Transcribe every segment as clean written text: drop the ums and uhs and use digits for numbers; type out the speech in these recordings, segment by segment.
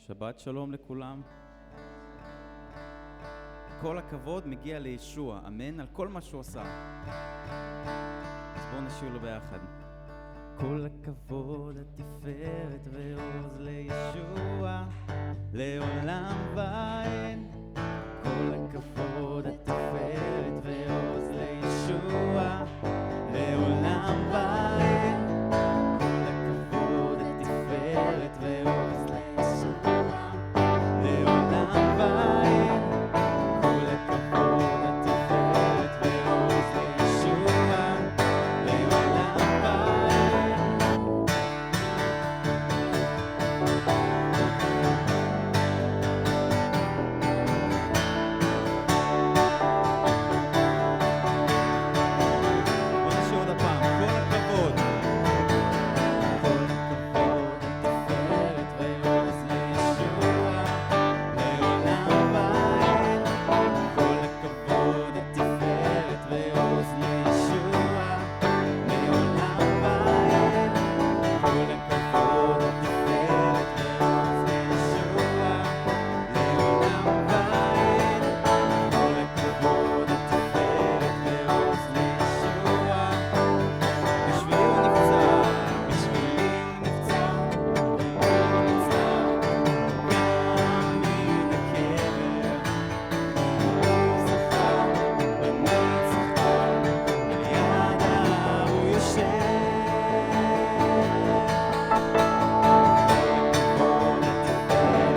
שבת שלום לכולם. כל הכבוד מגיע לישוע, אמן, על כל מה שהוא עושה. אז בואו נשיר לו ביחד. כל הכבוד, התפארת ועוז לישוע, לעולם ואין. כל הכבוד, התפארת ועוז לישוע, לעולם ואין. כל הכבוד, התפארת ועוז לישוע, לעולם ואין. כל הכבוד, התפארת ועוז לישוע, לעולם ואין. בוא נשאיר עוד הפעם. כל הכבוד. כל הכבוד, התפארת ועוז לישוע, לעולם ואין. כל הכבוד, התפארת ועוז לישוע, לעולם ואין. כל הכבוד, התפארת ועוז לישוע, לעולם ואין. כל הכבוד, התפארת ועוז לישוע. בשבילי הוא נפצע, בשבילי נפצע, והוא ניצח, קם מן הקבר, הוא זכה בניצחון, על יד ההר הוא יושב. כל הכבוד, התפארת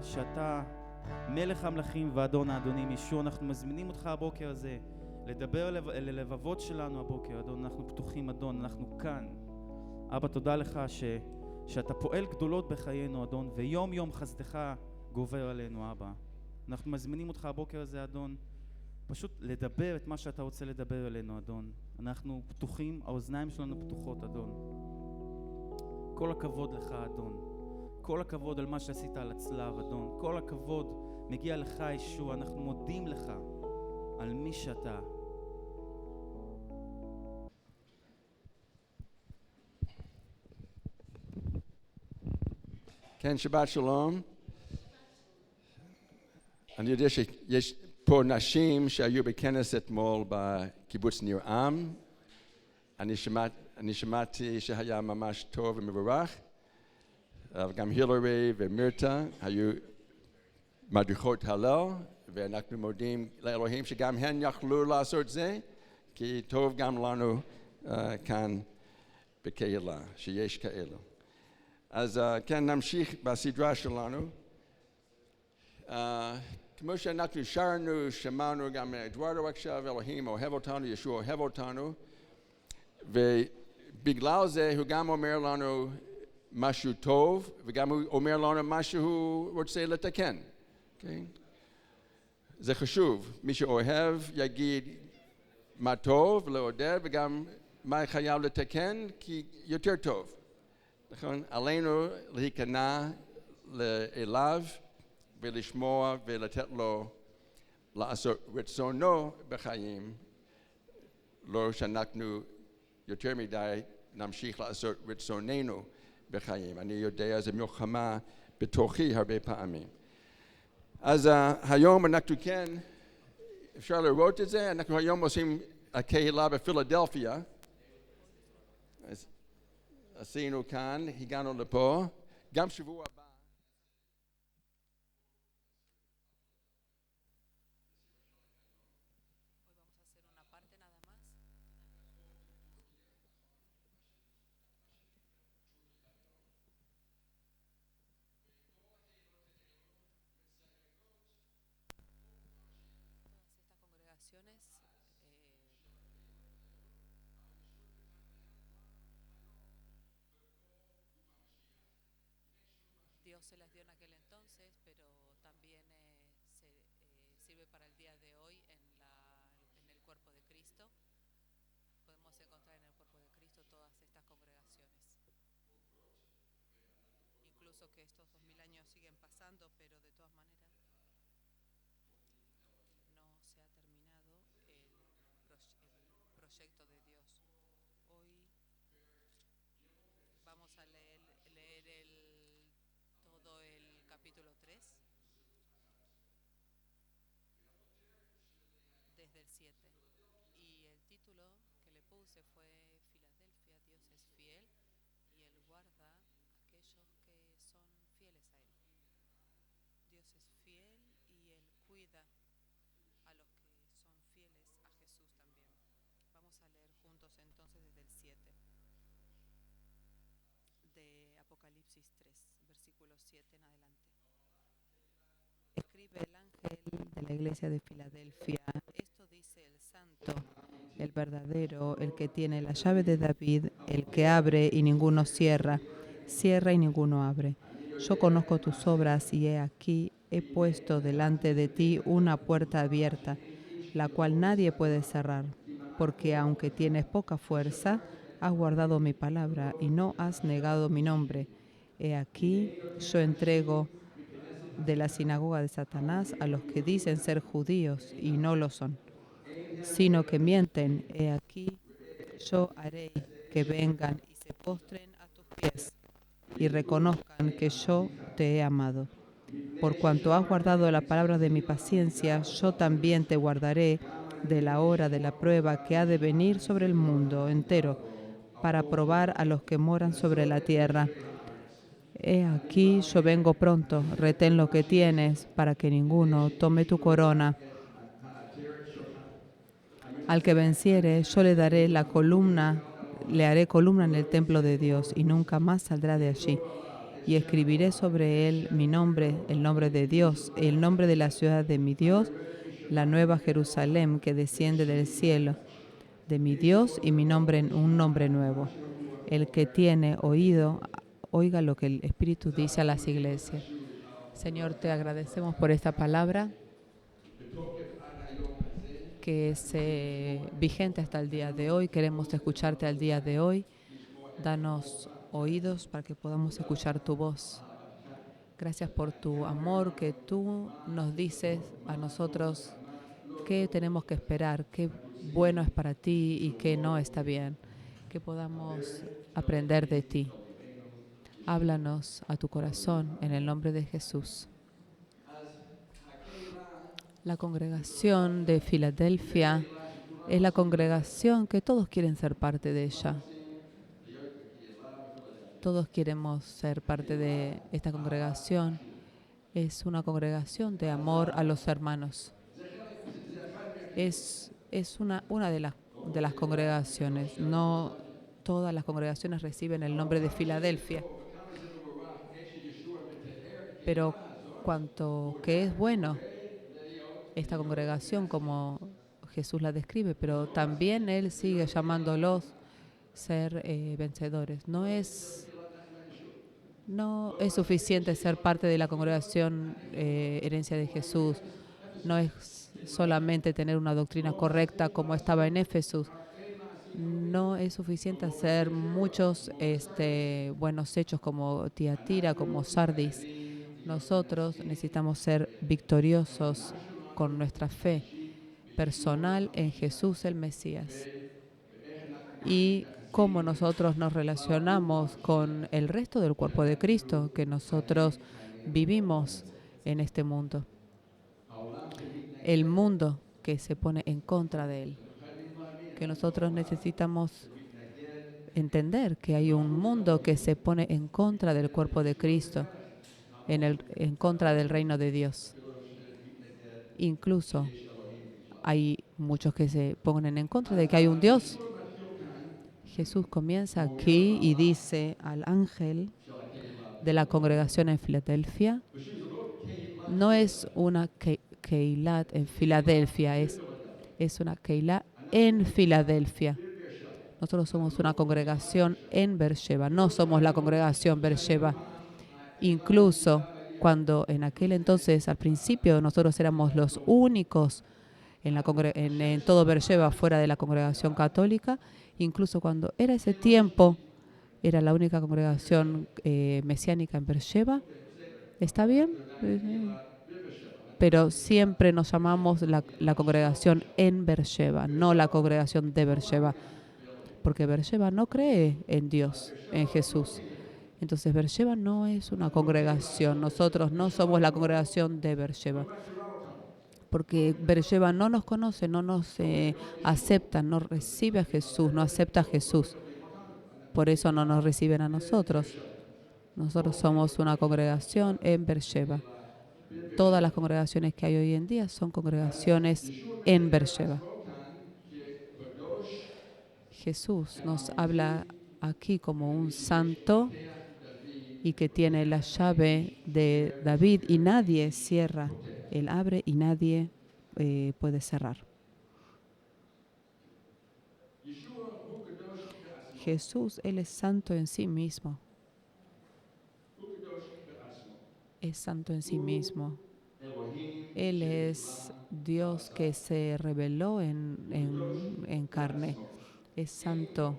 שאתה מלך המלכים ואדון האדונים. ישוע, אנחנו מזמינים אותך הבוקר הזה לדבר ללבבות שלנו הבוקר, אדון. אנחנו פתוחים, אדון, אנחנו כאן. אבא, תודה לך שאתה פועל גדולות בחיינו, אדון, ויום יום חסדך גובר עלינו, אבא. אנחנו מזמינים אותך הבוקר הזה, אדון, פשוט לדבר את מה שאתה רוצה לדבר אלינו, אדון. אנחנו פתוחים, האוזניים שלנו פתוחות, אדון. כל הכבוד לך, אדון. כל הכבוד על מה שעשית על הצלב, אדון. כל הכבוד מגיע לך, ישוע. אנחנו מודים לך על מי שאתה. כן, שבת שלום. אני יודע שיש פה נשים שהיו בכנס אתמול בקיבוץ ניר עם. אני שמעתי שהיה ממש טוב ומבורך. וגם הילרי ומירתה היו מדריכות הלל, ואנחנו מודים לאלוהים שגם הן יכלו לעשות זה, כי טוב גם לנו כאן בקהילה, שיש כאלו. אז כן, נמשיך בסדרה שלנו. כמו שאנחנו שרנו, שמענו גם מאדוארדו עכשיו, אלוהים אוהב אותנו, ישוע אוהב אותנו, ובגלל זה הוא גם אומר לנו משהו טוב, וגם הוא אומר לנו מה שהוא רוצה לתקן. Okay? זה חשוב, מי שאוהב יגיד מה טוב לעודד, וגם מה חייב לתקן, כי יותר טוב. נכון? עלינו להיכנע אליו ולשמוע ולתת לו לעשות רצונו בחיים, לא שאנחנו יותר מדי נמשיך לעשות רצוננו בחיים. אני יודע, זו מלחמה בתוכי הרבה פעמים. אז היום אנחנו כן, אפשר לראות את זה, אנחנו היום עושים הקהילה בפילדלפיה. אז עשינו כאן, הגענו לפה, גם שבוע הבא. Dios se las dio en aquel entonces, pero también sirve para el día de hoy en el cuerpo de Cristo. Podemos encontrar en el cuerpo de Cristo todas estas congregaciones. Incluso que estos 2000 años siguen pasando, pero de todas maneras no se ha terminado el proyecto de Dios. Hoy vamos a leer todo el capítulo 3 desde el 7, y el título que le puse fue Filadelfia, Dios es fiel y Él guarda a aquellos que son fieles a Él. Dios es fiel y Él cuida a los que son fieles a Jesús también. Vamos a leer juntos entonces desde el 7 de Apocalipsis 3, versículo 7 en adelante. Escribe el ángel de la iglesia de Filadelfia. Esto dice el santo, el verdadero, el que tiene la llave de David, el que abre y ninguno cierra, cierra y ninguno abre. Yo conozco tus obras y he aquí, he puesto delante de ti una puerta abierta, la cual nadie puede cerrar, porque aunque tienes poca fuerza, has guardado mi palabra y no has negado mi nombre. He aquí, yo entrego de la sinagoga de Satanás a los que dicen ser judíos y no lo son, sino que mienten. He aquí, yo haré que vengan y se postren a tus pies y reconozcan que yo te he amado. Por cuanto has guardado la palabra de mi paciencia, yo también te guardaré de la hora de la prueba que ha de venir sobre el mundo entero, para probar a los que moran sobre la tierra. He aquí, yo vengo pronto, retén lo que tienes, para que ninguno tome tu corona. Al que venciere, yo le daré la columna, le haré columna en el templo de Dios, y nunca más saldrá de allí. Y escribiré sobre él mi nombre, el nombre de Dios, el nombre de la ciudad de mi Dios, la nueva Jerusalén que desciende del cielo, de mi Dios, y mi nombre, un nombre nuevo. El que tiene oído, oiga lo que el Espíritu dice a las iglesias. Señor, te agradecemos por esta palabra que es vigente hasta el día de hoy. Queremos escucharte al día de hoy. Danos oídos para que podamos escuchar tu voz. Gracias por tu amor que tú nos dices a nosotros qué tenemos que esperar, qué bueno es para ti y qué no está bien. Que podamos aprender de ti. Háblanos a tu corazón en el nombre de Jesús. La congregación de Filadelfia es la congregación que todos quieren ser parte de ella. Todos queremos ser parte de esta congregación. Es una congregación de amor a los hermanos. Es una de las congregaciones. No todas las congregaciones reciben el nombre de Filadelfia. Pero cuanto que es bueno esta congregación como Jesús la describe, pero también Él sigue llamándolos ser vencedores. No es suficiente ser parte de la congregación Herencia de Jesús. No es solamente tener una doctrina correcta como estaba en Éfeso. No es suficiente hacer muchos buenos hechos como Tiatira, como Sardis. Nosotros necesitamos ser victoriosos con nuestra fe personal en Jesús el Mesías. Y cómo nosotros nos relacionamos con el resto del cuerpo de Cristo que nosotros vivimos en este mundo. El mundo que se pone en contra de Él. Que nosotros necesitamos entender que hay un mundo que se pone en contra del cuerpo de Cristo, en contra del reino de Dios. Incluso hay muchos que se ponen en contra de que hay un Dios. Jesús comienza aquí y dice al ángel de la congregación en Filadelfia, no es una Keilat en Filadelfia, es una Keilat en Filadelfia. Nosotros somos una congregación en Beersheba, no somos la congregación Beersheba. Incluso cuando en aquel entonces, al principio, nosotros éramos los únicos en todo Beersheba fuera de la congregación católica, incluso cuando era ese tiempo, era la única congregación mesiánica en Beersheba. ¿Está bien? Pero siempre nos llamamos la congregación en Beersheba, no la congregación de Beersheba, porque Beersheba no cree en Dios, en Jesús. Entonces Beersheba no es una congregación. Nosotros no somos la congregación de Beersheba. Porque Beersheba no nos conoce, no nos acepta, no recibe a Jesús, no acepta a Jesús. Por eso no nos reciben a nosotros. Nosotros somos una congregación en Beersheba. Todas las congregaciones que hay hoy en día son congregaciones en Beersheba. Jesús nos habla aquí como un santo y que tiene la llave de David y nadie cierra. Él abre y nadie puede cerrar. Jesús, Él es santo en sí mismo. Es santo en sí mismo. Él es Dios que se reveló en carne. Es santo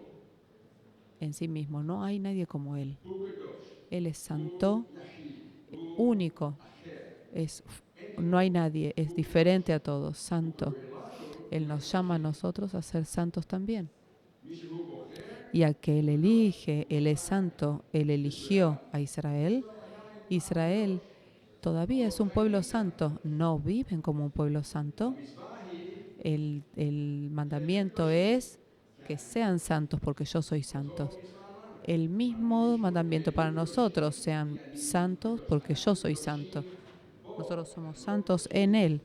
en sí mismo. No hay nadie como Él. Él es santo, único. No hay nadie, es diferente a todos, santo. Él nos llama a nosotros a ser santos también. Y a que Él elige, Él es santo, Él eligió a Israel. Israel todavía es un pueblo santo, no viven como un pueblo santo. El mandamiento es que sean santos porque yo soy santo. El mismo mandamiento para nosotros, sean santos porque yo soy santo. Nosotros somos santos en Él,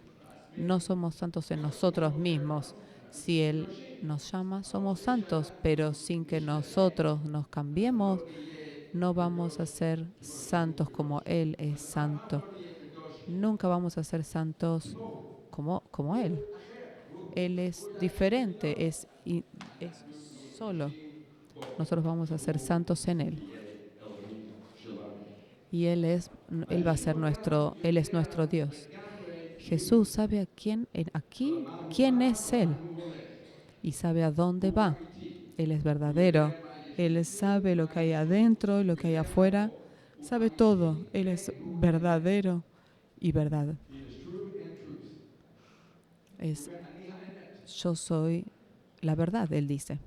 no somos santos en nosotros mismos. Si Él nos llama, somos santos, pero sin que nosotros nos cambiemos, no vamos a ser santos como Él es santo. Nunca vamos a ser santos como Él. Él es diferente, es solo. nosotros vamos a ser santos en Él. Y Él va a ser Él es nuestro Dios. Jesús sabe aquí quién es Él y sabe a dónde va. Él es verdadero. Él sabe lo que hay adentro y lo que hay afuera. Sabe todo. Él es verdadero y verdad. Yo soy la verdad, Él dice.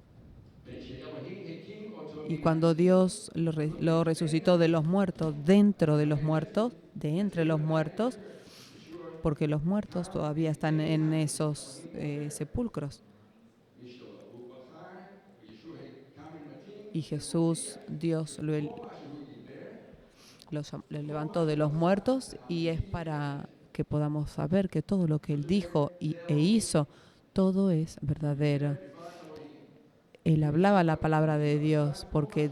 Y cuando Dios lo resucitó de los muertos, dentro de los muertos, de entre los muertos, porque los muertos todavía están en esos sepulcros. Y Jesús, Dios lo levantó de los muertos y es para que podamos saber que todo lo que Él dijo e hizo, todo es verdadero. Él hablaba la palabra de Dios porque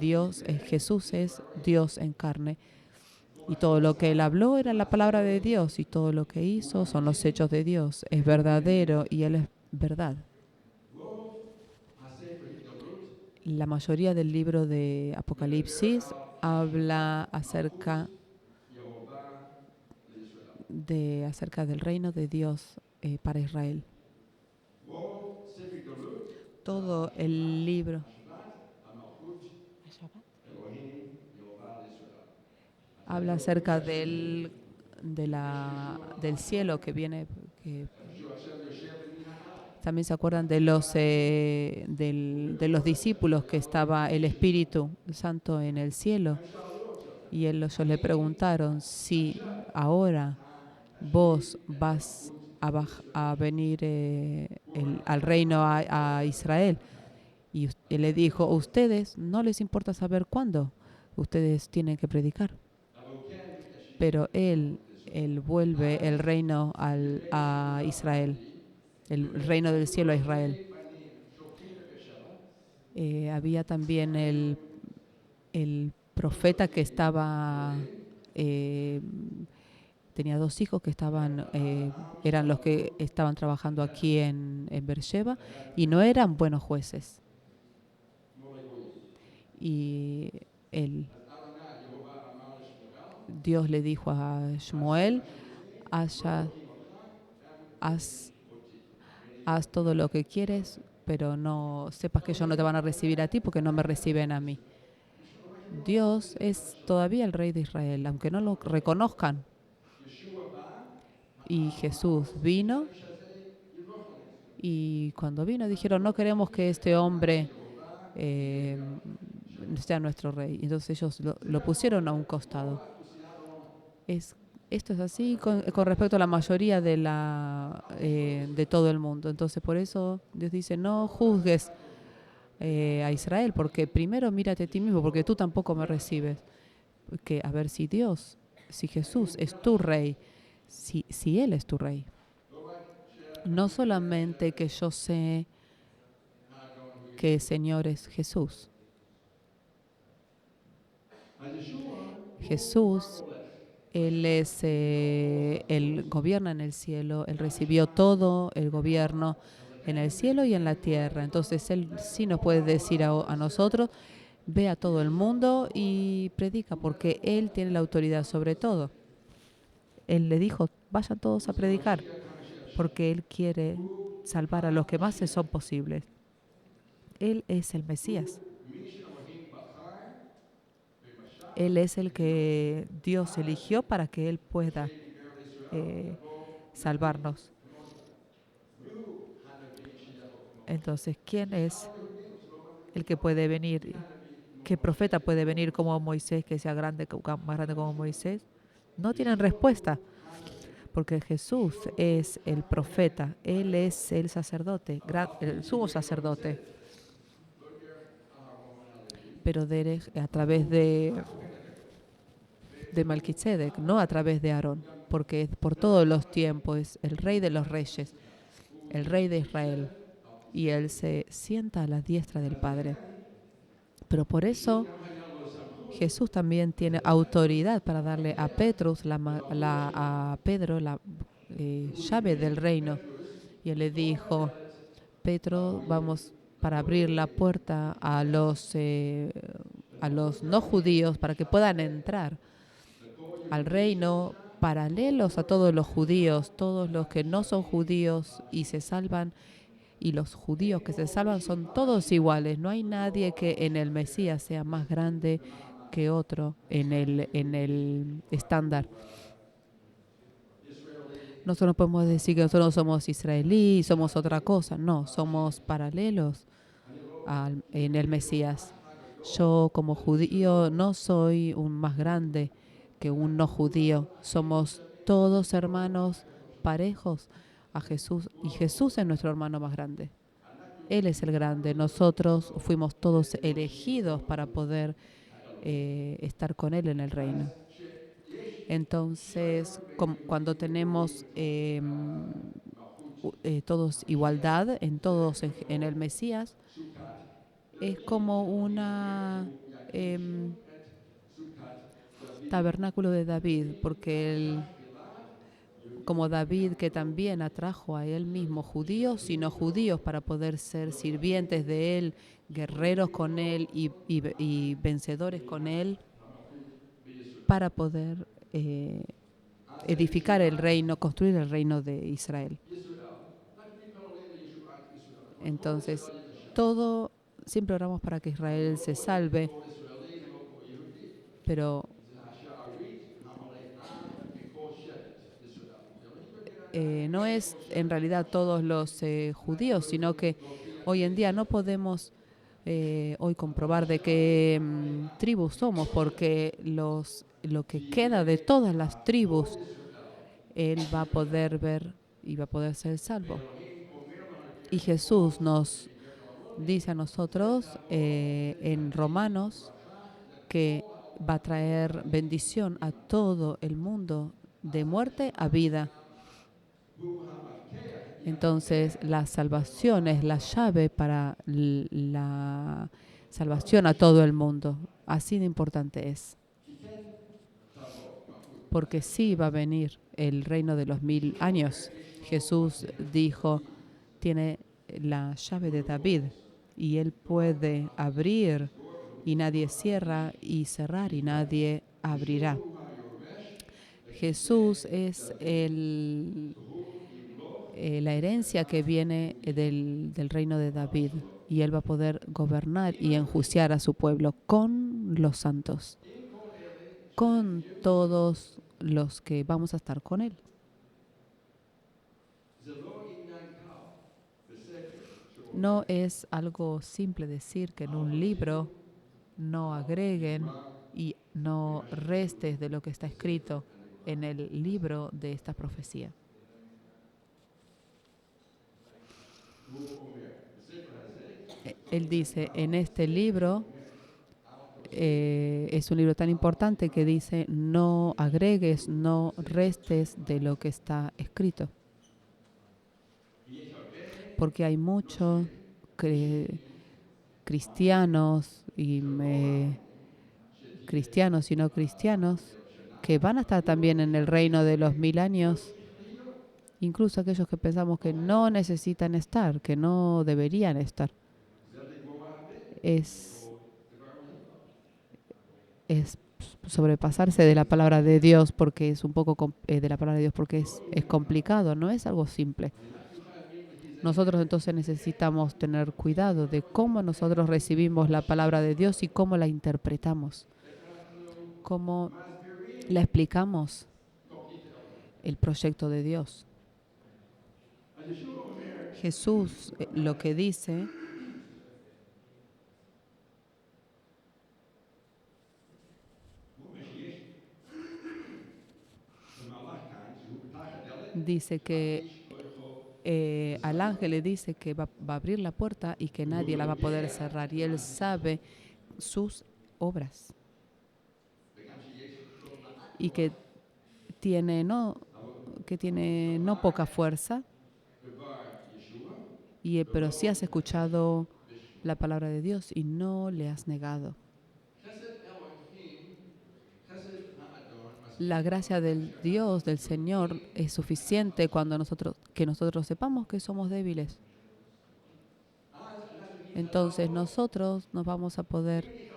Jesús es Dios en carne. Y todo lo que Él habló era la palabra de Dios y todo lo que hizo son los hechos de Dios. Es verdadero y Él es verdad. La mayoría del libro de Apocalipsis habla acerca del reino de Dios para Israel. Todo el libro habla acerca del cielo que viene. También se acuerdan de los discípulos que estaba el Espíritu Santo en el cielo. Y ellos le preguntaron si ahora vos vas a venir al reino a Israel. Y él le dijo, a ustedes no les importa saber cuándo. Ustedes tienen que predicar. Pero él vuelve el reino a Israel. El reino del cielo a Israel. Había también el profeta que estaba... tenía 2 hijos que eran los que estaban trabajando aquí en Beersheba y no eran buenos jueces. Y Dios le dijo a Shmuel, haz todo lo que quieres, pero no sepas que ellos no te van a recibir a ti porque no me reciben a mí. Dios es todavía el rey de Israel, aunque no lo reconozcan. Y Jesús vino y cuando vino dijeron, no queremos que este hombre sea nuestro rey. Entonces ellos lo pusieron a un costado. Esto es así con respecto a la mayoría de todo el mundo. Entonces por eso Dios dice, no juzgues a Israel, porque primero mírate a ti mismo, porque tú tampoco me recibes. A ver si Jesús es tu rey, si Él es tu rey. No solamente que yo sé que el Señor es Jesús. Jesús, Él gobierna en el cielo, Él recibió todo el gobierno en el cielo y en la tierra. Entonces Él sí nos puede decir a nosotros, ve a todo el mundo y predica, porque Él tiene la autoridad sobre todo. Él le dijo, vayan todos a predicar, porque Él quiere salvar a los que más son posibles. Él es el Mesías. Él es el que Dios eligió para que Él pueda salvarnos. Entonces, ¿quién es el que puede venir? ¿Qué profeta puede venir como Moisés, que sea más grande como Moisés? No tienen respuesta, porque Jesús es el profeta. Él es el sacerdote, el sumo sacerdote. Pero a través de Melquisedec, no a través de Aarón, porque es por todos los tiempos, es el rey de los reyes, el rey de Israel, y Él se sienta a la diestra del Padre. Pero por eso Jesús también tiene autoridad para darle a Pedro la llave del reino. Y Él le dijo, Pedro, vamos para abrir la puerta a los no judíos para que puedan entrar al reino, paralelos a todos los judíos, todos los que no son judíos y se salvan, y los judíos que se salvan son todos iguales. No hay nadie que en el Mesías sea más grande que otro en el estándar. Nosotros podemos decir que nosotros somos israelíes, somos otra cosa. No, somos paralelos en el Mesías. Yo como judío no soy un más grande que un no judío. Somos todos hermanos parejos a Jesús y Jesús es nuestro hermano más grande. Él es el grande. Nosotros fuimos todos elegidos para poder estar con Él en el reino. Entonces, cuando tenemos todos igualdad en todos en el Mesías, es como una tabernáculo de David, porque como David, que también atrajo a él mismo judíos y no judíos para poder ser sirvientes de él, guerreros con él y vencedores con él, para poder edificar el reino, construir el reino de Israel. Entonces, siempre oramos para que Israel se salve, pero no es en realidad todos los judíos, sino que hoy en día no podemos hoy comprobar de qué tribus somos, porque lo que queda de todas las tribus, él va a poder ver y va a poder ser salvo. Y Jesús nos dice a nosotros en Romanos que va a traer bendición a todo el mundo, de muerte a vida. Entonces, la salvación es la llave para la salvación a todo el mundo. Así de importante es. Porque sí va a venir el reino de los 1000 años. Jesús dijo, tiene la llave de David y él puede abrir y nadie cierra y cerrar y nadie abrirá. Jesús es la herencia que viene del reino de David y él va a poder gobernar y enjuiciar a su pueblo con los santos, con todos los que vamos a estar con él. No es algo simple decir que en un libro no agreguen y no restes de lo que está escrito en el libro de esta profecía. Él dice, en este libro, es un libro tan importante que dice, no agregues, no restes de lo que está escrito. Porque hay muchos cristianos y cristianos y no cristianos que van a estar también en el reino de los 1000 años, incluso aquellos que pensamos que no necesitan estar, que no deberían estar. Es sobrepasarse de la palabra de Dios porque es un poco de la palabra de Dios porque es complicado, no es algo simple. Nosotros entonces necesitamos tener cuidado de cómo nosotros recibimos la palabra de Dios y cómo la interpretamos, cómo la explicamos el proyecto de Dios. Jesús lo que dice que al ángel le dice que va a abrir la puerta y que nadie la va a poder cerrar. Y él sabe sus obras. Y que tiene no poca fuerza, pero sí has escuchado la palabra de Dios y no le has negado. La gracia del Dios, del Señor, es suficiente que nosotros sepamos que somos débiles. Entonces nosotros nos vamos a poder,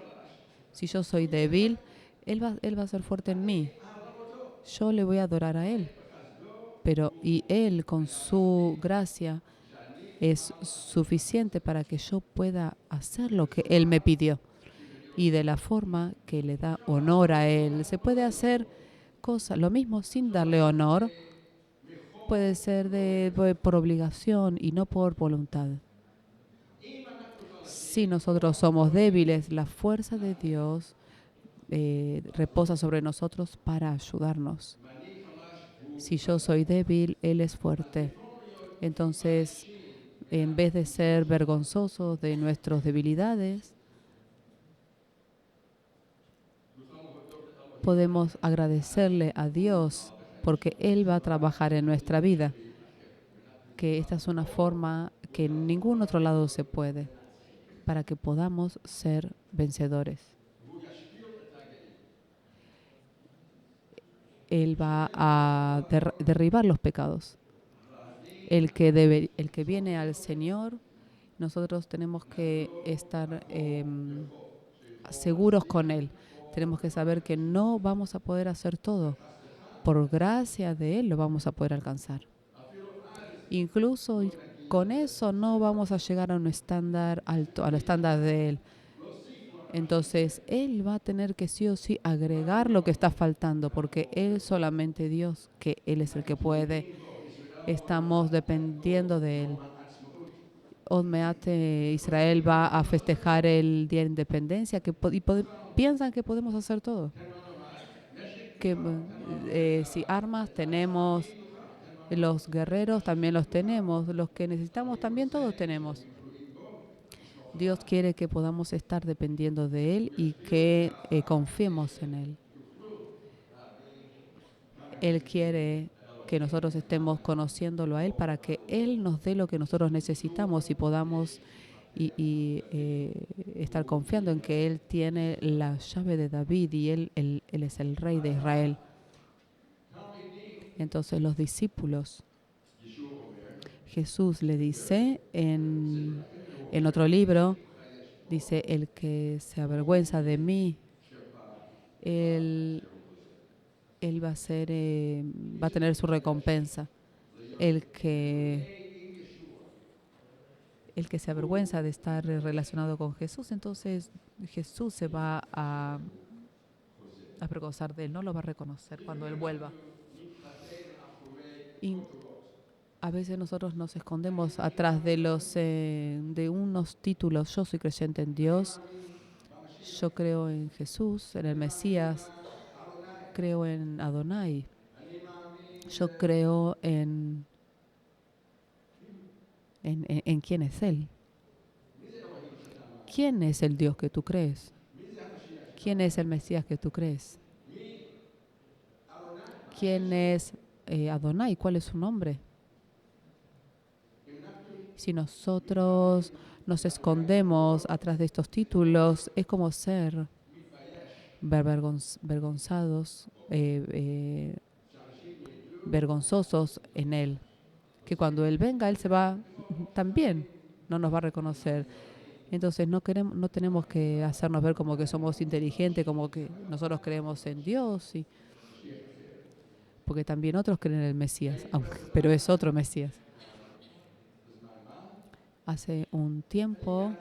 si yo soy débil, él va a ser fuerte en mí. Yo le voy a adorar a Él. Y Él con su gracia es suficiente para que yo pueda hacer lo que Él me pidió. Y de la forma que le da honor a Él. Se puede hacer cosas, lo mismo sin darle honor, puede ser por obligación y no por voluntad. Si nosotros somos débiles, la fuerza de Dios reposa sobre nosotros para ayudarnos. Si yo soy débil, Él es fuerte. Entonces, en vez de ser vergonzosos de nuestras debilidades, podemos agradecerle a Dios porque Él va a trabajar en nuestra vida. Que esta es una forma que en ningún otro lado se puede para que podamos ser vencedores. Él va a derribar los pecados. El que viene al Señor, nosotros tenemos que estar seguros con Él. Tenemos que saber que no vamos a poder hacer todo. Por gracia de Él lo vamos a poder alcanzar. Incluso con eso no vamos a llegar a un estándar alto, al estándar de Él. Entonces, Él va a tener que sí o sí agregar lo que está faltando, porque Él solamente Dios, que Él es el que puede. Estamos dependiendo de Él. Odmeate, Israel va a festejar el Día de Independencia piensan que podemos hacer todo. Si armas tenemos, los guerreros también los tenemos, los que necesitamos también todos tenemos. Dios quiere que podamos estar dependiendo de Él y que confiemos en Él. Él quiere que nosotros estemos conociéndolo a Él para que Él nos dé lo que nosotros necesitamos y podamos estar confiando en que Él tiene la llave de David y Él es el rey de Israel. Entonces los discípulos, Jesús le dice en otro libro, dice, el que se avergüenza de mí, él va a tener su recompensa. El que se avergüenza de estar relacionado con Jesús, entonces Jesús se va a avergonzar de él, no lo va a reconocer cuando Él vuelva. Y a veces nosotros nos escondemos atrás de unos títulos. Yo soy creyente en Dios, yo creo en Jesús, en el Mesías, creo en Adonai, yo creo en quién es Él. ¿Quién es el Dios que tú crees? ¿Quién es el Mesías que tú crees? ¿Quién es Adonai? ¿Cuál es su nombre? Si nosotros nos escondemos atrás de estos títulos, es como ser vergonzosos en Él. Que cuando Él venga, Él se va también, no nos va a reconocer. Entonces no tenemos que hacernos ver como que somos inteligentes, como que nosotros creemos en Dios, porque también otros creen en el Mesías, pero es otro Mesías. Hace un tiempo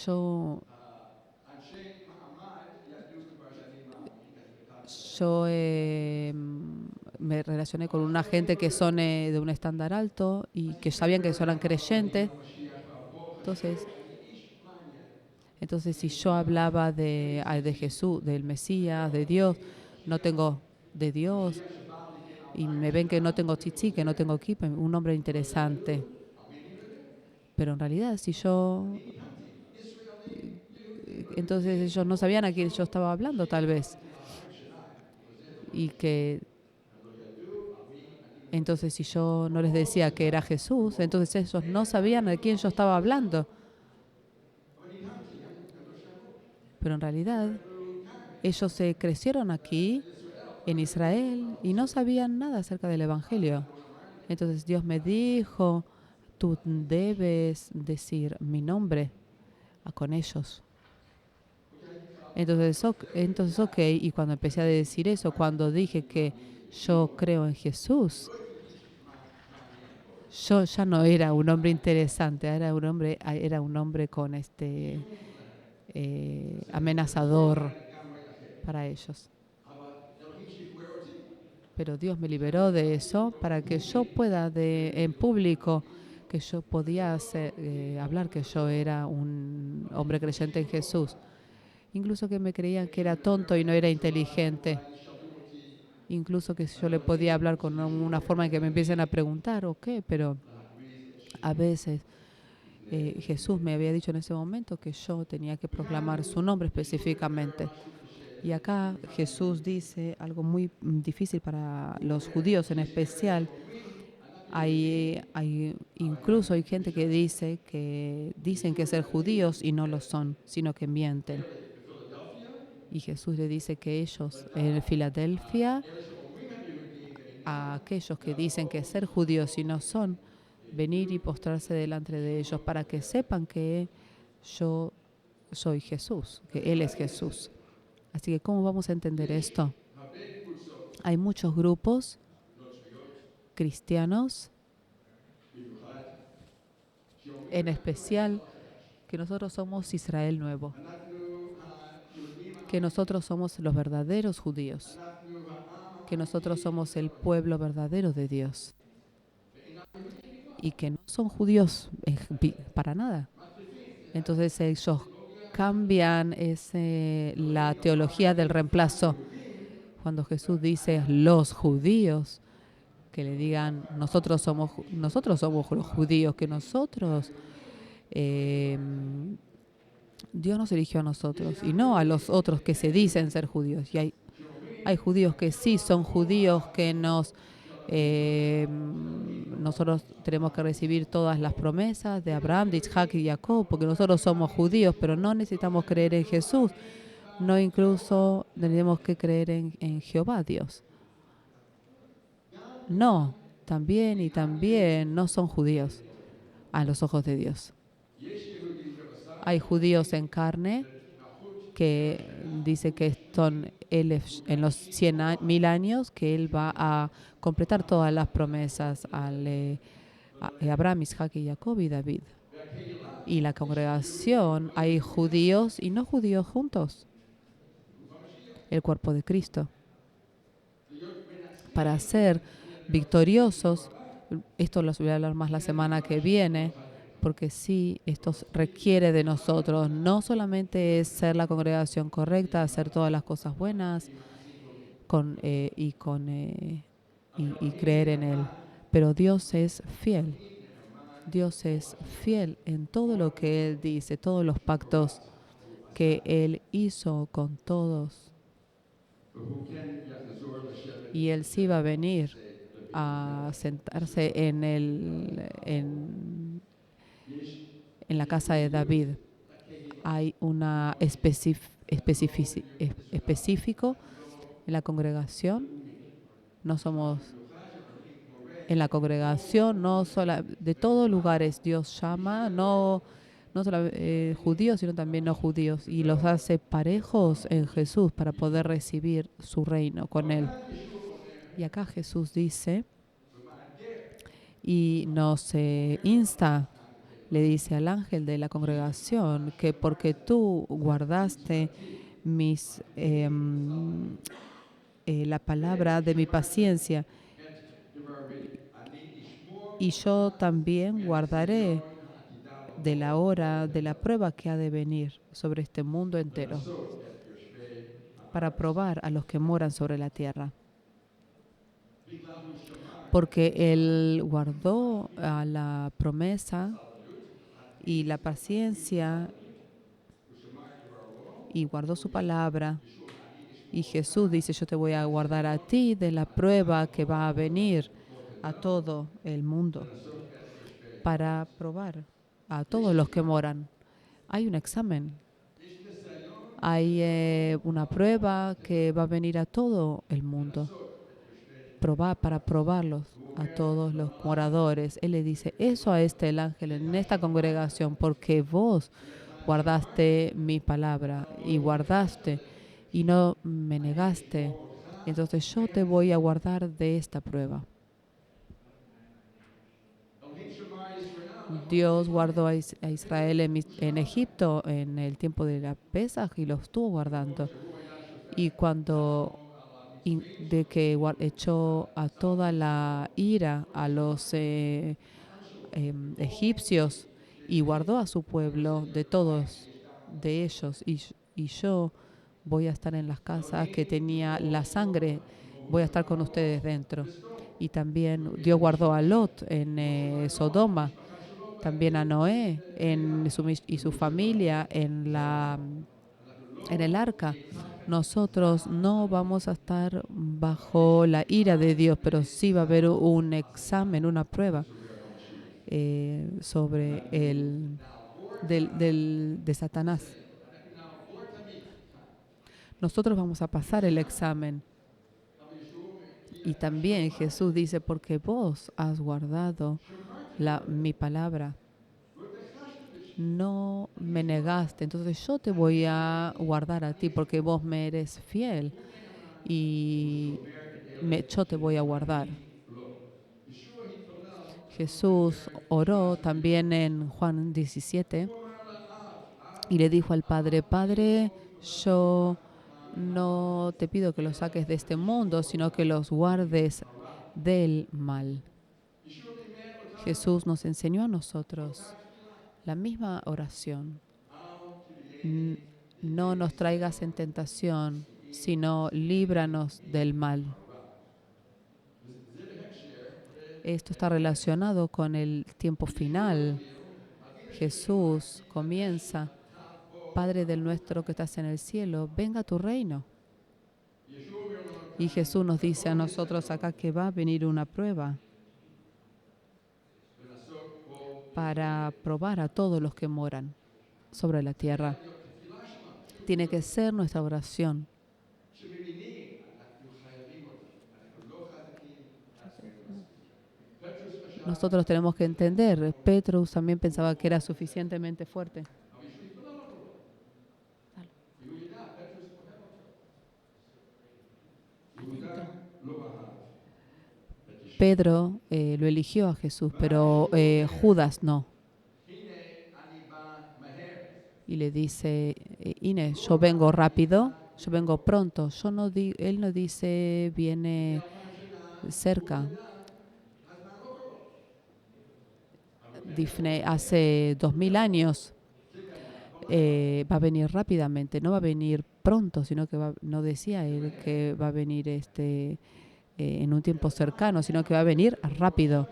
yo me relacioné con una gente que son de un estándar alto y que sabían que eran creyentes. Entonces si yo hablaba de Jesús, del Mesías, de Dios, no tengo de Dios, y me ven que no tengo tzitzit, que no tengo kippah, un nombre interesante. Pero en realidad, entonces ellos no sabían a quién yo estaba hablando, tal vez. Entonces, si yo no les decía que era Jesús, entonces ellos no sabían a quién yo estaba hablando. Pero en realidad, ellos se crecieron aquí, en Israel, y no sabían nada acerca del Evangelio. Entonces Dios me dijo, tú debes decir mi nombre. con ellos. Entonces, ok, y cuando empecé a decir eso, cuando dije que yo creo en Jesús, yo ya no era un hombre interesante, era un hombre con amenazador para ellos. Pero Dios me liberó de eso para que yo pueda en público, que yo podía hablar que yo era un hombre creyente en Jesús. Incluso que me creían que era tonto y no era inteligente. Incluso que yo le podía hablar con una forma en que me empiecen a preguntar, ok, pero a veces Jesús me había dicho en ese momento que yo tenía que proclamar su nombre específicamente. Y acá Jesús dice algo muy difícil para los judíos en especial. Incluso hay gente que dicen que ser judíos y no lo son, sino que mienten. Y Jesús le dice que ellos en Filadelfia, a aquellos que dicen que ser judíos y no son, venir y postrarse delante de ellos para que sepan que yo soy Jesús, que Él es Jesús. Así que, ¿cómo vamos a entender esto? Hay muchos grupos cristianos, en especial que nosotros somos Israel nuevo, que nosotros somos los verdaderos judíos, que nosotros somos el pueblo verdadero de Dios y que no son judíos para nada. Entonces ellos cambian la teología del reemplazo. Cuando Jesús dice los judíos, que le digan nosotros somos los judíos, que Dios nos eligió a nosotros y no a los otros que se dicen ser judíos. Y hay judíos que sí son judíos, que nosotros tenemos que recibir todas las promesas de Abraham, de Isaac y Jacob, porque nosotros somos judíos, pero no necesitamos creer en Jesús. No, incluso tenemos que creer en Jehová, Dios. No, también no son judíos a los ojos de Dios. Hay judíos en carne que dice que son en los 100.000 años que Él va a completar todas las promesas a Abraham, Isaac y Jacob y David. Y la congregación, hay judíos y no judíos juntos. El cuerpo de Cristo. Para ser victoriosos, esto lo voy a hablar más la semana que viene, porque sí, esto requiere de nosotros, no solamente es ser la congregación correcta, hacer todas las cosas buenas y creer en Él, pero Dios es fiel. Dios es fiel en todo lo que Él dice, todos los pactos que Él hizo con todos. Y Él sí va a venir a sentarse en la casa de David. Hay una específico en la congregación. No somos en la congregación, no solo de todos lugares Dios llama, no solo judíos, sino también no judíos, y los hace parejos en Jesús para poder recibir su reino con Él. Y acá Jesús dice y nos insta, le dice al ángel de la congregación que porque tú guardaste la palabra de mi paciencia, y yo también guardaré de la hora de la prueba que ha de venir sobre este mundo entero para probar a los que moran sobre la tierra. Porque Él guardó a la promesa y la paciencia y guardó su palabra. Y Jesús dice, yo te voy a guardar a ti de la prueba que va a venir a todo el mundo para probar a todos los que moran. Hay un examen. Hay una prueba que va a venir a todo el mundo. Para probarlos a todos los moradores. Él le dice eso a el ángel en esta congregación, porque vos guardaste mi palabra y guardaste y no me negaste, entonces yo te voy a guardar de esta prueba. Dios guardó a Israel en Egipto en el tiempo de la Pesaj y lo estuvo guardando. Y cuando de que echó a toda la ira a los egipcios y guardó a su pueblo de todos de ellos. Y yo voy a estar en las casas que tenía la sangre, voy a estar con ustedes dentro. Y también Dios guardó a Lot en Sodoma, también a Noé y su familia en el arca. Nosotros no vamos a estar bajo la ira de Dios, pero sí va a haber un examen, una prueba sobre de Satanás. Nosotros vamos a pasar el examen. Y también Jesús dice, porque vos has guardado mi palabra, no me negaste, entonces yo te voy a guardar a ti porque vos me eres fiel y yo te voy a guardar. Jesús oró también en Juan 17 y le dijo al Padre, Padre, yo no te pido que los saques de este mundo, sino que los guardes del mal. Jesús nos enseñó a nosotros la misma oración. No nos traigas en tentación, sino líbranos del mal. Esto está relacionado con el tiempo final. Jesús comienza, Padre del nuestro que estás en el cielo, venga a tu reino. Y Jesús nos dice a nosotros acá que va a venir una prueba para probar a todos los que moran sobre la tierra. Tiene que ser nuestra oración. Nosotros tenemos que entender, Petrus también pensaba que era suficientemente fuerte. Pedro lo eligió a Jesús, pero Judas no. Y le dice, Inés, yo vengo rápido, yo vengo pronto. Él no dice, viene cerca. Difne hace 2000 años va a venir rápidamente, no va a venir pronto, sino que no decía él que va a venir en un tiempo cercano, sino que va a venir rápido.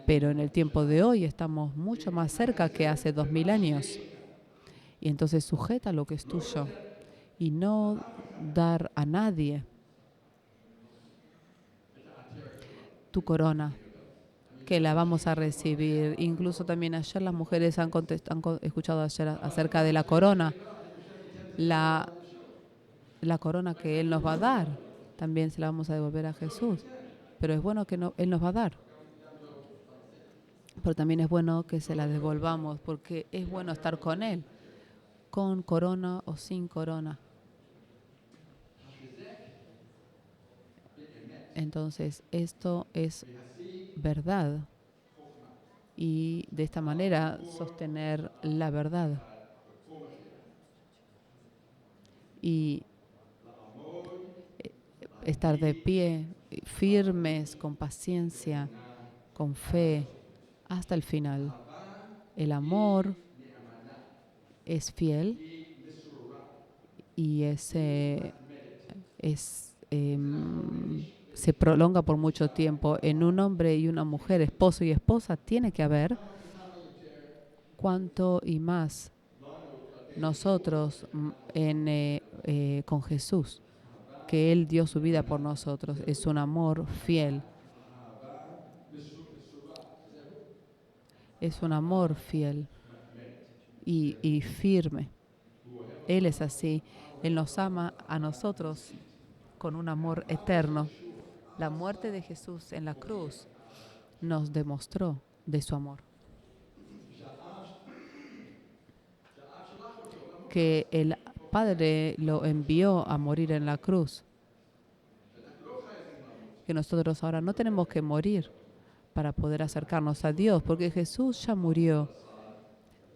Pero en el tiempo de hoy estamos mucho más cerca que hace 2000 años. Y entonces sujeta lo que es tuyo y no dar a nadie tu corona, que la vamos a recibir. Incluso también ayer las mujeres han escuchado ayer acerca de la corona. La corona que Él nos va a dar, también se la vamos a devolver a Jesús. Pero es bueno que Él nos va a dar. Pero también es bueno que se la devolvamos, porque es bueno estar con Él, con corona o sin corona. Entonces, esto es verdad. Y de esta manera sostener la verdad. Y estar de pie, firmes, con paciencia, con fe, hasta el final. El amor es fiel y se prolonga por mucho tiempo. En un hombre y una mujer, esposo y esposa, tiene que haber cuanto y más nosotros con Jesús, que Él dio su vida por nosotros. Es un amor fiel. Es un amor fiel y firme. Él es así. Él nos ama a nosotros con un amor eterno. La muerte de Jesús en la cruz nos demostró de su amor. que el Padre lo envió a morir en la cruz. Que nosotros ahora no tenemos que morir para poder acercarnos a Dios, porque Jesús ya murió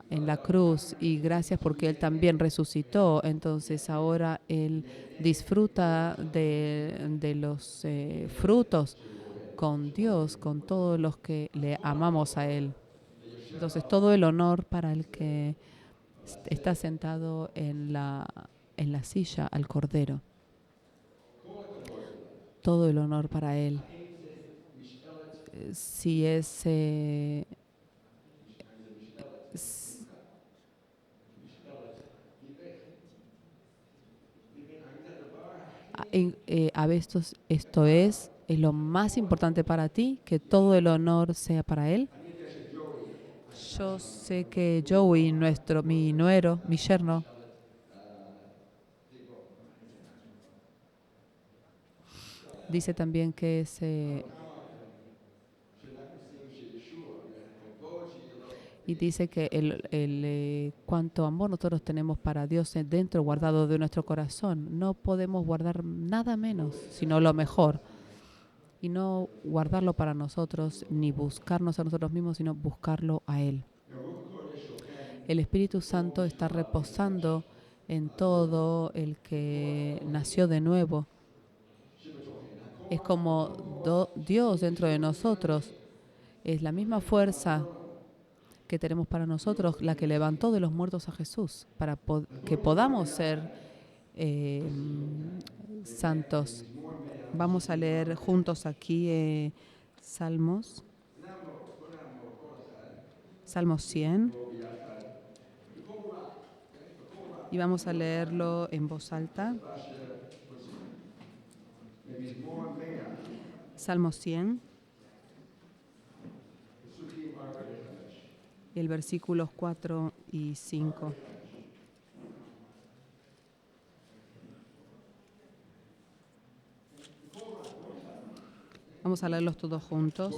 en la cruz y gracias porque Él también resucitó. Entonces ahora Él disfruta de los frutos con Dios, con todos los que le amamos a Él. Entonces todo el honor para el que está sentado en la silla al Cordero. Todo el honor para Él. Si es... esto es lo más importante para ti, que todo el honor sea para Él. Yo sé que Joey, mi nuero, mi yerno, dice también que y dice que cuánto amor nosotros tenemos para Dios dentro, guardado de nuestro corazón. No podemos guardar nada menos, sino lo mejor. Y no guardarlo para nosotros, ni buscarnos a nosotros mismos, sino buscarlo a Él. El Espíritu Santo está reposando en todo el que nació de nuevo. Es como Dios dentro de nosotros. Es la misma fuerza que tenemos para nosotros, la que levantó de los muertos a Jesús, para que podamos ser santos. Vamos a leer juntos aquí Salmos 100. Y vamos a leerlo en voz alta. Salmo 100. Y el versículos 4 y 5. Vamos a leerlos todos juntos.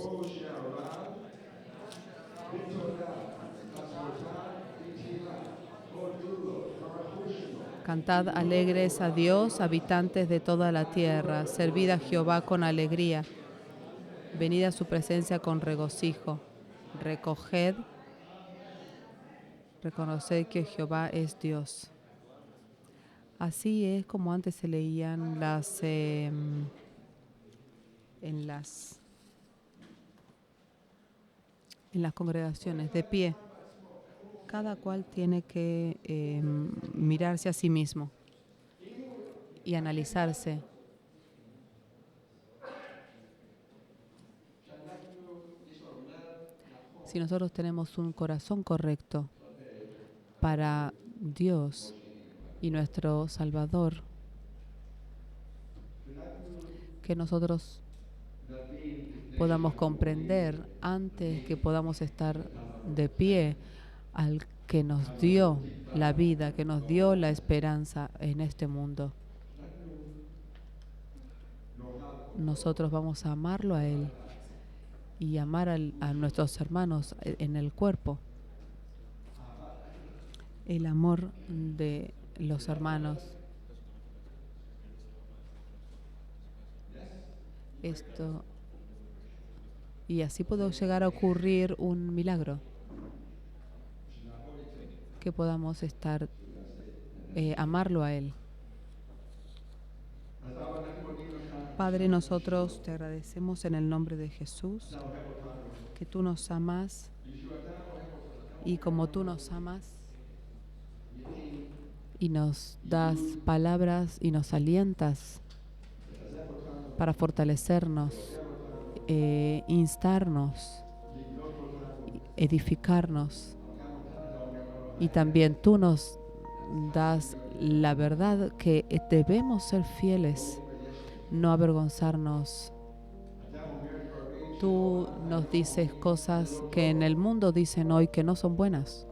Cantad alegres a Dios, habitantes de toda la tierra. Servid a Jehová con alegría. Venid a su presencia con regocijo. Reconoced que Jehová es Dios. Así es como antes se leían en las congregaciones, de pie. Cada cual tiene que mirarse a sí mismo y analizarse. Si nosotros tenemos un corazón correcto para Dios y nuestro Salvador, que nosotros podamos comprender antes que podamos estar de pie al que nos dio la vida, que nos dio la esperanza en este mundo. Nosotros vamos a amarlo a Él y amar a nuestros hermanos en el cuerpo. El amor de los hermanos. Y así puede llegar a ocurrir un milagro. Que podamos amarlo a Él. Padre, nosotros te agradecemos en el nombre de Jesús, que tú nos amas y como tú nos amas y nos das palabras y nos alientas para fortalecernos, instarnos, edificarnos. Y también tú nos das la verdad que debemos ser fieles, no avergonzarnos. Tú nos dices cosas que en el mundo dicen hoy que no son buenas,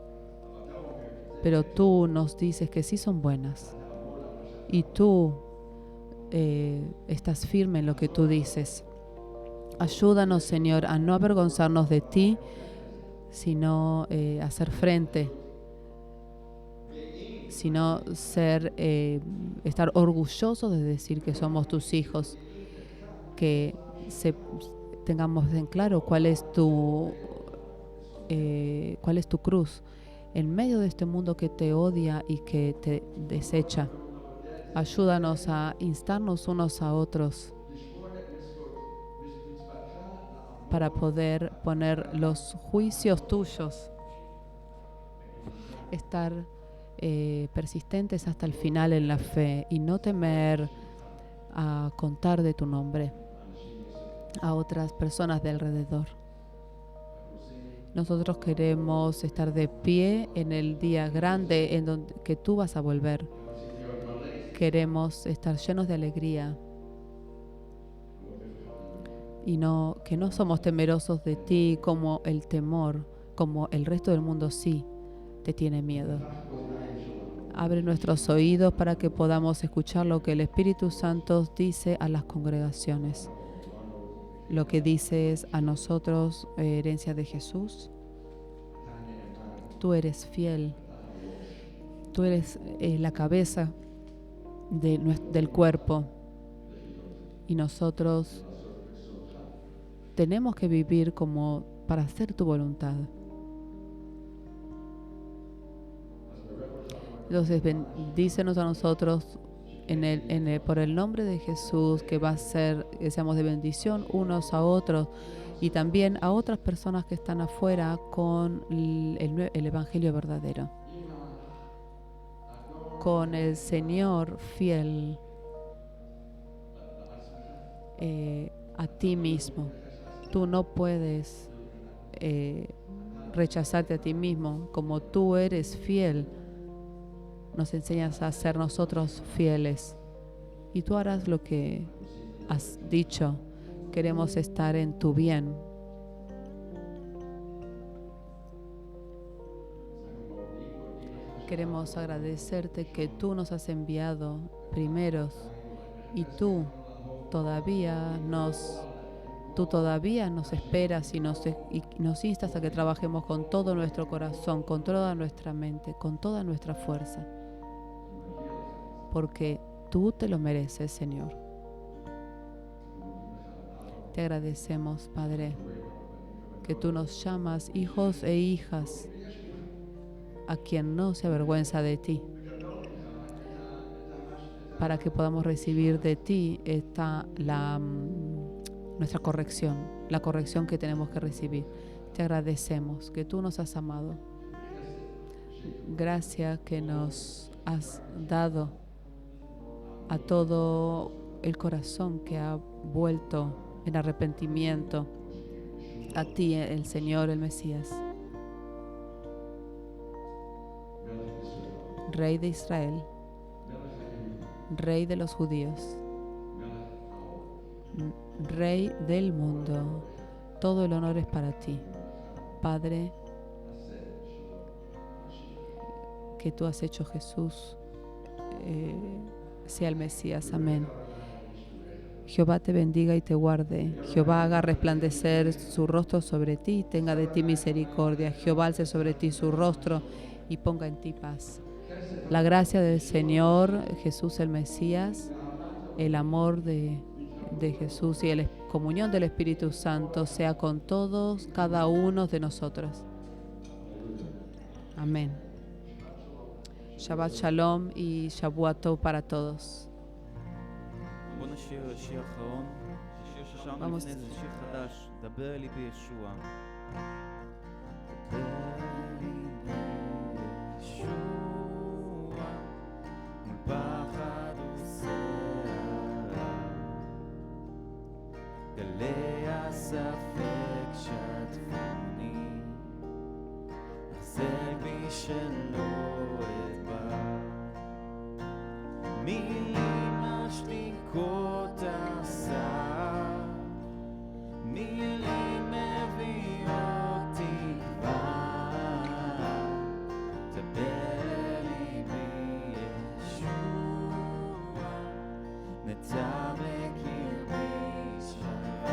pero tú nos dices que sí son buenas. Y tú estás firme en lo que tú dices. Ayúdanos, Señor, a no avergonzarnos de ti, sino a hacer frente. sino estar orgullosos de decir que somos tus hijos, que tengamos en claro cuál es tu cruz en medio de este mundo que te odia y que te desecha. Ayúdanos a instarnos unos a otros para poder poner los juicios tuyos, estar persistentes hasta el final en la fe y no temer a contar de tu nombre a otras personas de alrededor. Nosotros queremos estar de pie en el día grande en donde que tú vas a volver. Queremos estar llenos de alegría y que no somos temerosos de ti como el temor, como el resto del mundo sí te tiene miedo. Abre nuestros oídos para que podamos escuchar lo que el Espíritu Santo dice a las congregaciones. Lo que dices a nosotros, herencia de Jesús. Tú eres fiel. Tú eres la cabeza del cuerpo. Y nosotros tenemos que vivir como para hacer tu voluntad. Entonces, bendícenos a nosotros por el nombre de Jesús, que va a ser que seamos de bendición unos a otros y también a otras personas que están afuera con el Evangelio verdadero. Con el Señor fiel a ti mismo. Tú no puedes rechazarte a ti mismo. Como tú eres fiel, nos enseñas a ser nosotros fieles. Y tú harás lo que has dicho. Queremos estar en tu bien. Queremos agradecerte que tú nos has enviado primeros y tú todavía nos esperas y nos instas a que trabajemos con todo nuestro corazón, con toda nuestra mente, con toda nuestra fuerza. Porque tú te lo mereces, Señor. Te agradecemos, Padre, que tú nos llamas hijos e hijas a quien no se avergüenza de ti, para que podamos recibir de ti nuestra corrección, la corrección que tenemos que recibir. Te agradecemos que tú nos has amado. Gracias que nos has dado a todo el corazón que ha vuelto en arrepentimiento a ti, el Señor, el Mesías. Rey de Israel, Rey de los judíos, Rey del mundo, todo el honor es para ti, Padre, que tú has hecho Jesús, sea el Mesías. Amén. Jehová te bendiga y te guarde. Jehová haga resplandecer su rostro sobre ti y tenga de ti misericordia. Jehová alce sobre ti su rostro y ponga en ti paz. La gracia del Señor Jesús el Mesías, el amor de Jesús y la comunión del Espíritu Santo sea con todos, cada uno de nosotros. Amén. Shabbat Shalom y Shavua Tov para todos. בוא נשיר שיר אחרון, שיר ששרנו Vamos. לפני זה, שיר חדש, דבר ליבי ישוע. דבר ליבי ישוע, מול פחד וסערה, גלי הספק שטפוני, החזק בי שלא אתבע, מילים משתיקות עשה, מילים מביאות תקווה, דבר ליבי ישוע, נטע בקרבי שלווה.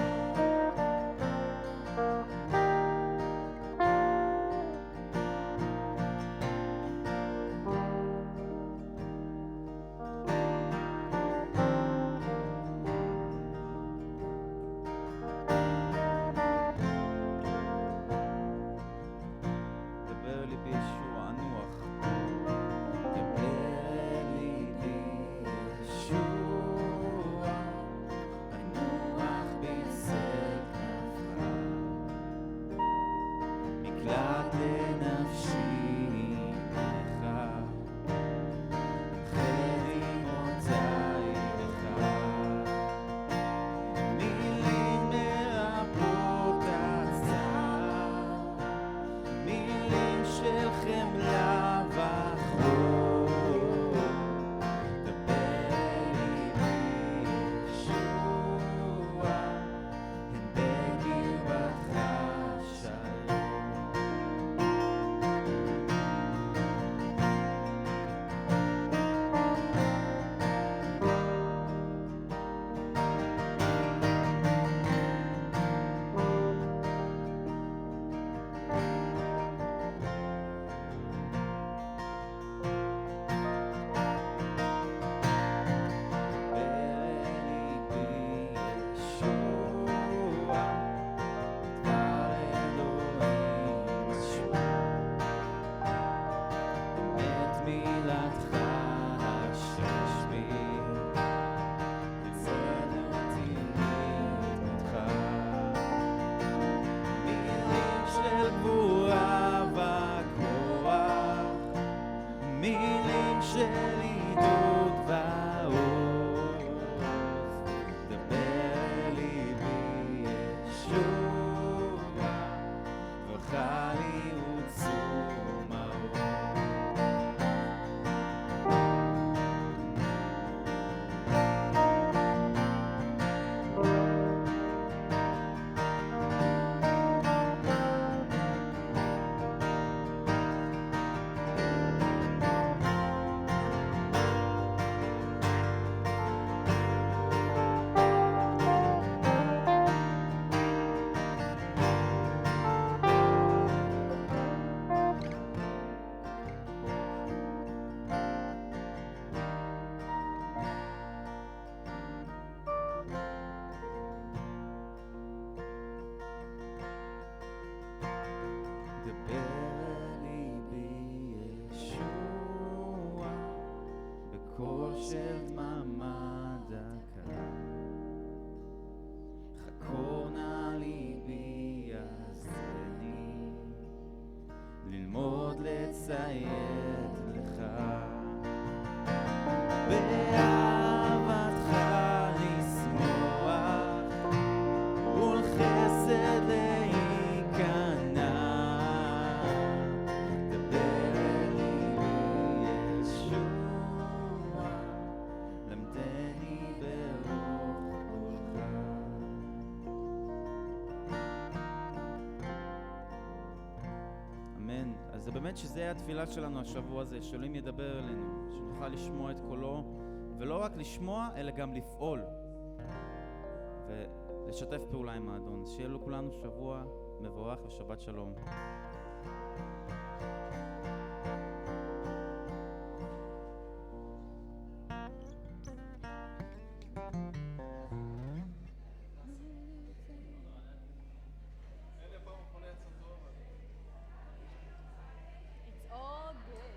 דבר ליבי ישוע, בקול של דממה דקה. חקור נא ליבי יעזני, ללמוד לציית לך. באהבתך לשמוח, ולחסד להיכנע. דבר ליבי ישוע, למדני ברוח קולך. אמן. אז זה באמת שזה התפילה שלנו השבוע הזה, שאלוהים ידבר אלינו, שנוכל לשמוע את קולו, ולא רק לשמוע, אלא גם לפעול ולשתף פעולה עם האדון. שיהיה לו כולנו שבוע מבורך ושבת שלום. It's all good.